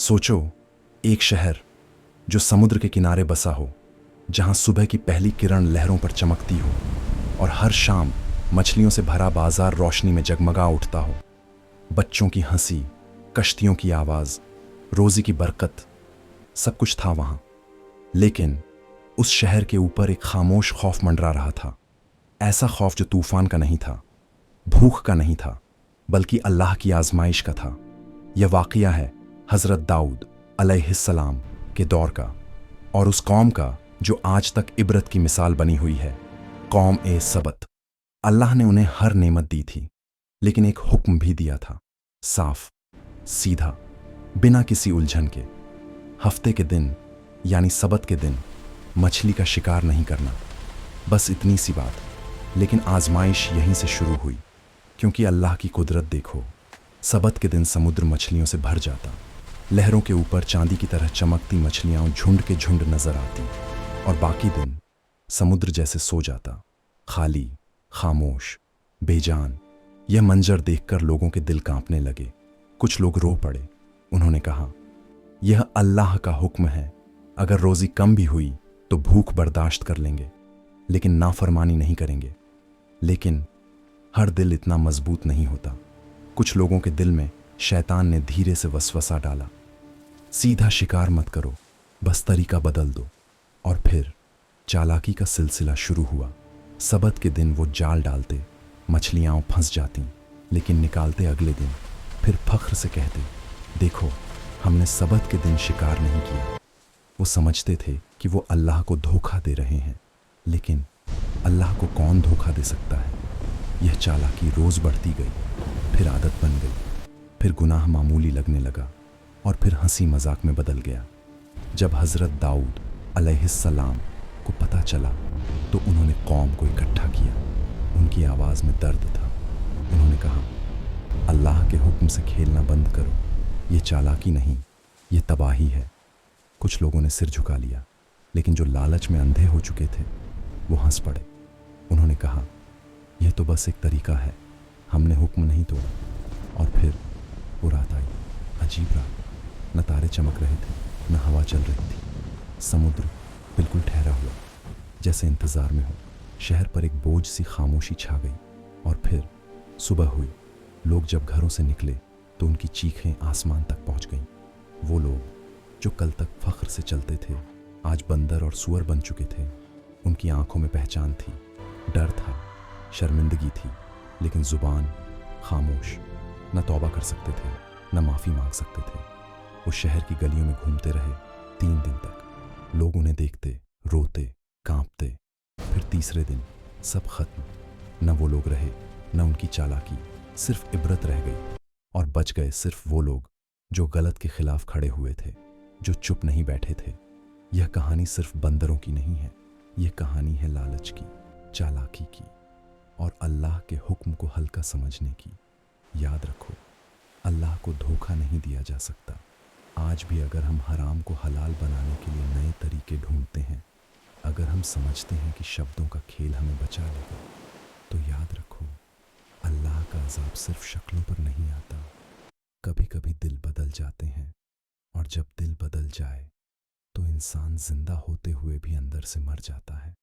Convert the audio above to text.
सोचो, एक शहर जो समुद्र के किनारे बसा हो, जहां सुबह की पहली किरण लहरों पर चमकती हो और हर शाम मछलियों से भरा बाजार रोशनी में जगमगा उठता हो। बच्चों की हंसी, कश्तियों की आवाज, रोजी की बरकत, सब कुछ था वहां। लेकिन उस शहर के ऊपर एक खामोश खौफ मंडरा रहा था। ऐसा खौफ जो तूफान का नहीं था, भूख का नहीं था, बल्कि अल्लाह की आजमाइश का था। यह वाकया है हजरत दाऊद अलैहिस्सलाम के दौर का, और उस कौम का जो आज तक इबरत की मिसाल बनी हुई है, कौम ए सबत। अल्लाह ने उन्हें हर नेमत दी थी, लेकिन एक हुक्म भी दिया था, साफ, सीधा, बिना किसी उलझन के। हफ्ते के दिन यानी सबत के दिन मछली का शिकार नहीं करना, बस इतनी सी बात। लेकिन आजमाइश यहीं से शुरू हुई, क्योंकि अल्लाह की कुदरत देखो। सबत के दिन समुद्र मछलियों से भर जाता, लहरों के ऊपर चांदी की तरह चमकती मछलियां झुंड के झुंड नजर आती, और बाकी दिन समुद्र जैसे सो जाता, खाली, खामोश, बेजान। यह मंजर देखकर लोगों के दिल कांपने लगे। कुछ लोग रो पड़े। उन्होंने कहा, यह अल्लाह का हुक्म है, अगर रोजी कम भी हुई तो भूख बर्दाश्त कर लेंगे, लेकिन नाफरमानी नहीं करेंगे। लेकिन हर दिल इतना मजबूत नहीं होता। कुछ लोगों के दिल में शैतान ने धीरे से वसवसा डाला, सीधा शिकार मत करो, बस तरीका बदल दो। और फिर चालाकी का सिलसिला शुरू हुआ। सबत के दिन वो जाल डालते, मछलियां फंस जातीं, लेकिन निकालते अगले दिन। फिर फख्र से कहते, देखो, हमने सबत के दिन शिकार नहीं किया। वो समझते थे कि वो अल्लाह को धोखा दे रहे हैं, लेकिन अल्लाह को कौन धोखा दे सकता है। यह चालाकी रोज बढ़ती गई, फिर आदत बन गई, फिर गुनाह मामूली लगने लगा, और फिर हंसी मजाक में बदल गया। जब हजरत दाऊद अलैहिस्सलाम को पता चला तो उन्होंने कौम को इकट्ठा किया। उनकी आवाज में दर्द था। उन्होंने कहा, अल्लाह के हुक्म से खेलना बंद करो। ये चालाकी नहीं, ये तबाही है। कुछ लोगों ने सिर झुका लिया, लेकिन जो लालच में अंधे हो चुके थे वो हंस पड़े। उन्होंने कहा, यह तो बस एक तरीका है, हमने हुक्म नहीं तोड़ा। और फिर वो रात आई, अजीब रात। न तारे चमक रहे थे, न हवा चल रही थी। समुद्र बिल्कुल ठहरा हुआ, जैसे इंतजार में हो। शहर पर एक बोझ सी खामोशी छा गई। और फिर सुबह हुई। लोग जब घरों से निकले तो उनकी चीखें आसमान तक पहुंच गईं। वो लोग जो कल तक फख्र से चलते थे, आज बंदर और सुअर बन चुके थे। उनकी आंखों में पहचान थी, डर था, शर्मिंदगी थी, लेकिन जुबान खामोश। न तौबा कर सकते थे, न माफ़ी मांग सकते थे। वो शहर की गलियों में घूमते रहे 3 दिन तक। लोग उन्हें देखते, रोते, कांपते। फिर तीसरे दिन सब खत्म। न वो लोग रहे, न उनकी चालाकी, सिर्फ इबरत रह गई। और बच गए सिर्फ वो लोग जो गलत के खिलाफ खड़े हुए थे, जो चुप नहीं बैठे थे। यह कहानी सिर्फ बंदरों की नहीं है, यह कहानी है लालच की, चालाकी की, और अल्लाह के हुक्म को हल्का समझने की। याद रखो, अल्लाह को धोखा नहीं दिया जा सकता। आज भी अगर हम हराम को हलाल बनाने के लिए नए तरीके ढूंढते हैं, अगर हम समझते हैं कि शब्दों का खेल हमें बचा लेगा, तो याद रखो, अल्लाह का अज़ाब सिर्फ शक्लों पर नहीं आता। कभी कभी दिल बदल जाते हैं, और जब दिल बदल जाए तो इंसान जिंदा होते हुए भी अंदर से मर जाता है।